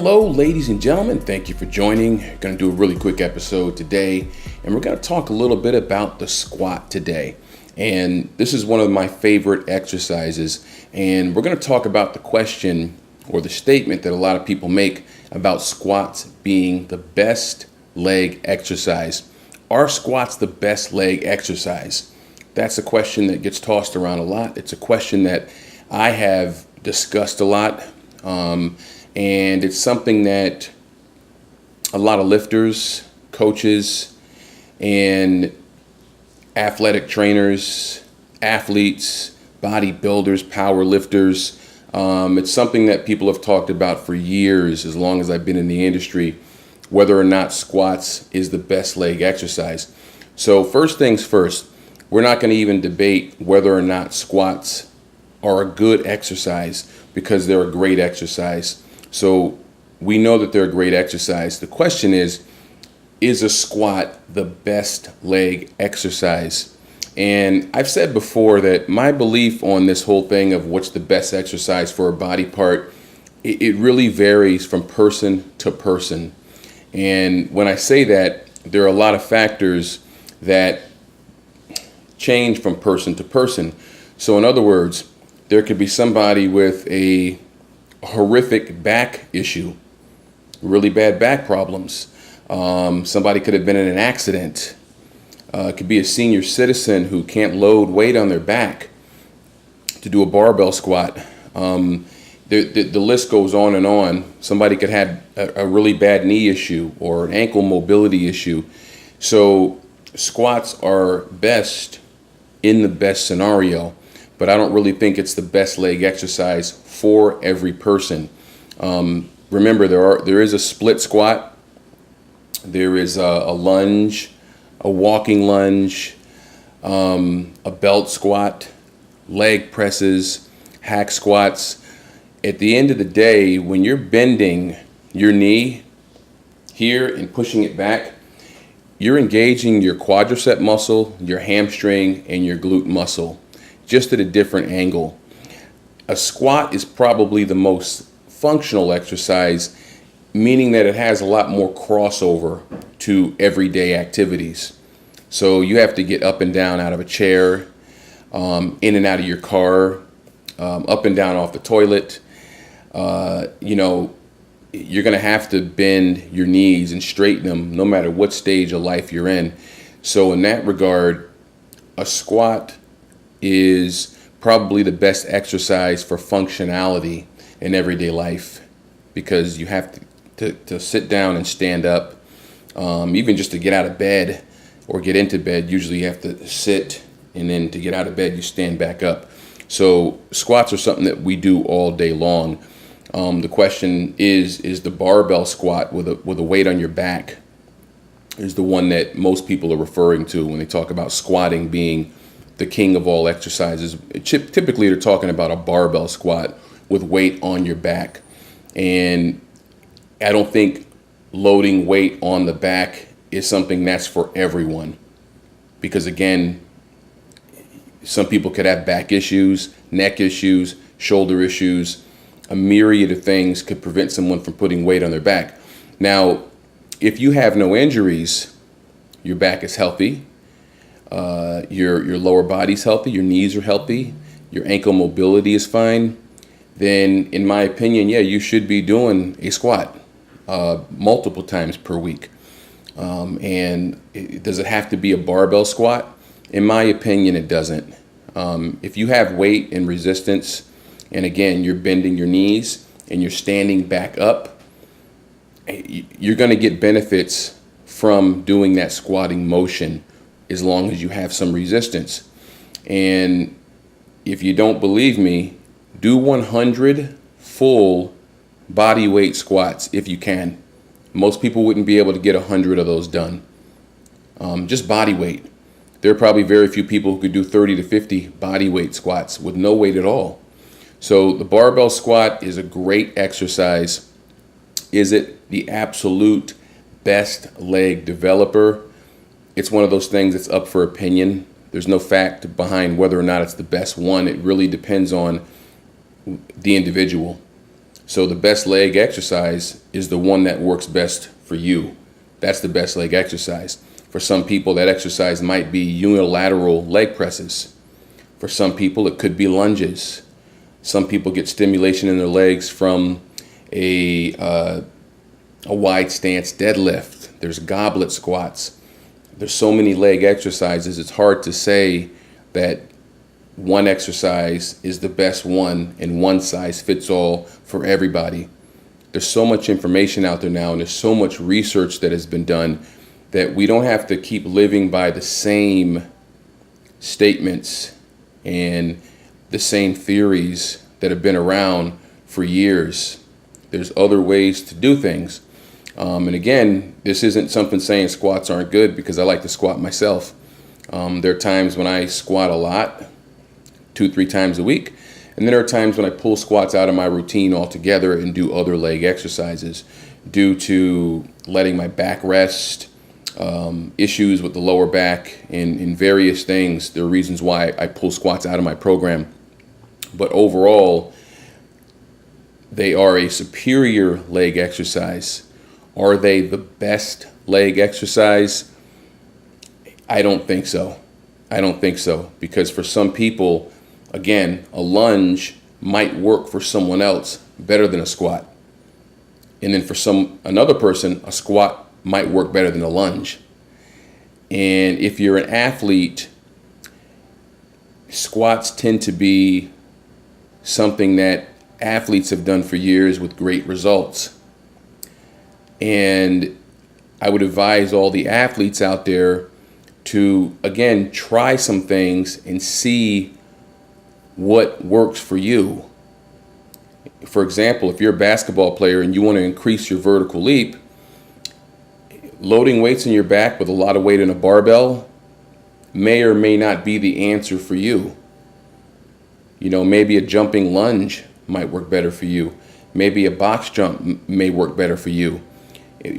Hello, ladies and gentlemen. Thank you for joining. Going to do a really quick episode today, and we're going to talk a little bit about the squat today. And this is one of my favorite exercises, and we're going to talk about the question or the statement that a lot of people make about squats being the best leg exercise. Are squats the best leg exercise? That's a question that gets tossed around a lot. It's a question that I have discussed a lot. And it's something that a lot of lifters, coaches, and athletic trainers, athletes, bodybuilders, power lifters, it's something that people have talked about for years, as long as I've been in the industry, whether or not squats is the best leg exercise. So first things first, we're not going to even debate whether or not squats are a good exercise, because they're a great exercise. So we know that they're a great exercise. The question is a squat the best leg exercise? And I've said before that my belief on this whole thing of what's the best exercise for a body part, it really varies from person to person. And when I say that, there are a lot of factors that change from person to person. So in other words, there could be somebody with a horrific back issue, really bad back problems. Somebody could have been in an accident. It could be a senior citizen who can't load weight on their back to do a barbell squat. The list goes on and on. Somebody could have a really bad knee issue or an ankle mobility issue. So squats are best in the best scenario, but I don't really think it's the best leg exercise for every person. Remember, there is a split squat, there is a lunge, a walking lunge, a belt squat, leg presses, hack squats. At the end of the day, when you're bending your knee here and pushing it back, you're engaging your quadricep muscle, your hamstring, and your glute muscle, just at a different angle. A squat is probably the most functional exercise, meaning that it has a lot more crossover to everyday activities. So you have to get up and down out of a chair, in and out of your car, up and down off the toilet. You're going to have to bend your knees and straighten them no matter what stage of life you're in. So in that regard, a squat is probably the best exercise for functionality in everyday life, because you have to sit down and stand up. Even just to get out of bed or get into bed, usually you have to sit, and then to get out of bed, you stand back up. So squats are something that we do all day long. The question is the barbell squat with a weight on your back is the one that most people are referring to when they talk about squatting being the king of all exercises. Typically, they're talking about a barbell squat with weight on your back. And I don't think loading weight on the back is something that's for everyone. Because again, some people could have back issues, neck issues, shoulder issues. A myriad of things could prevent someone from putting weight on their back. Now, if you have no injuries, your back is healthy, your lower body's healthy, your knees are healthy, your ankle mobility is fine, then in my opinion, yeah, you should be doing a squat multiple times per week. Does it have to be a barbell squat? In my opinion, it doesn't. If you have weight and resistance, and again, you're bending your knees and you're standing back up, you're going to get benefits from doing that squatting motion as long as you have some resistance. And if you don't believe me, do 100 full body weight squats if you can. Most people wouldn't be able to get 100 of those done. Just body weight. There are probably very few people who could do 30 to 50 body weight squats with no weight at all. So the barbell squat is a great exercise. Is it the absolute best leg developer? It's one of those things that's up for opinion. There's no fact behind whether or not it's the best one. It really depends on the individual. So the best leg exercise is the one that works best for you. That's the best leg exercise. For some people, that exercise might be unilateral leg presses. For some people, it could be lunges. Some people get stimulation in their legs from a wide stance deadlift. There's goblet squats. There's so many leg exercises. It's hard to say that one exercise is the best one and one size fits all for everybody. There's so much information out there now, and there's so much research that has been done that we don't have to keep living by the same statements and the same theories that have been around for years. There's other ways to do things. And again, this isn't something saying squats aren't good, because I like to squat myself. There are times when I squat a lot, 2-3 times a week. And then there are times when I pull squats out of my routine altogether and do other leg exercises due to letting my back rest, issues with the lower back, and various things. There are reasons why I pull squats out of my program. But overall, they are a superior leg exercise. Are they the best leg exercise? I don't think so. I don't think so. Because for some people, again, a lunge might work for someone else better than a squat. And then for another person, a squat might work better than a lunge. And if you're an athlete, squats tend to be something that athletes have done for years with great results. And I would advise all the athletes out there to, again, try some things and see what works for you. For example, if you're a basketball player and you want to increase your vertical leap, loading weights in your back with a lot of weight in a barbell may or may not be the answer for you. You know, maybe a jumping lunge might work better for you. Maybe a box jump may work better for you.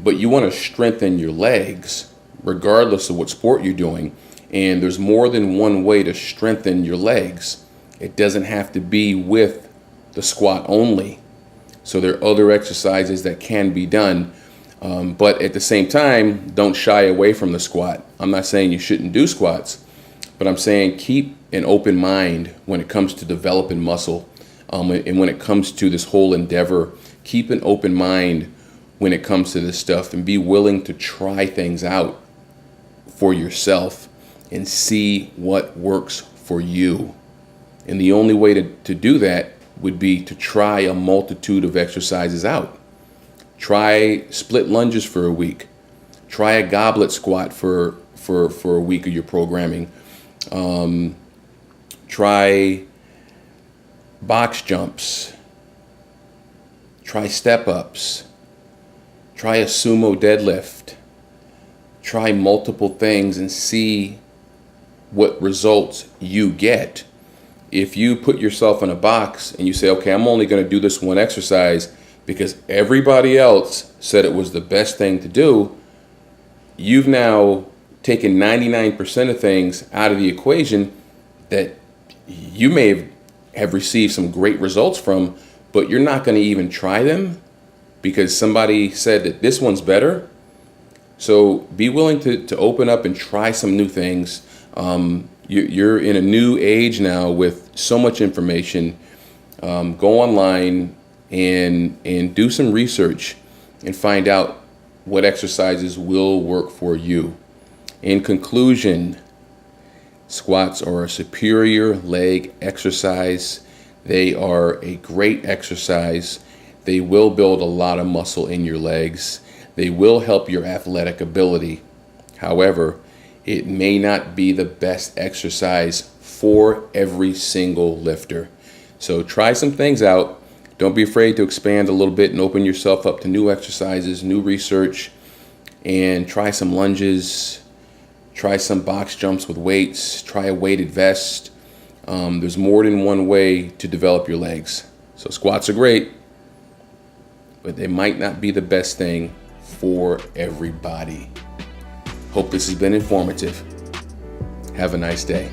But you want to strengthen your legs regardless of what sport you're doing. And there's more than one way to strengthen your legs. It doesn't have to be with the squat only. So there are other exercises that can be done. But at the same time, don't shy away from the squat. I'm not saying you shouldn't do squats, but I'm saying keep an open mind when it comes to developing muscle. And when it comes to this whole endeavor, keep an open mind when it comes to this stuff, and be willing to try things out for yourself and see what works for you. And the only way to do that would be to try a multitude of exercises out. Try split lunges for a week. Try a goblet squat for a week of your programming. Try box jumps. Try step-ups. Try a sumo deadlift. Try multiple things and see what results you get. If you put yourself in a box and you say, okay, I'm only going to do this one exercise because everybody else said it was the best thing to do, you've now taken 99% of things out of the equation that you may have received some great results from, but you're not going to even try them because somebody said that this one's better. So be willing to open up and try some new things. You're in a new age now with so much information. Go online and do some research and find out what exercises will work for you. In conclusion, squats are a superior leg exercise. They are a great exercise. They will build a lot of muscle in your legs. They will help your athletic ability. However, it may not be the best exercise for every single lifter. So try some things out. Don't be afraid to expand a little bit and open yourself up to new exercises, new research, and try some lunges, try some box jumps with weights, try a weighted vest. There's more than one way to develop your legs. So squats are great, but they might not be the best thing for everybody. Hope this has been informative. Have a nice day.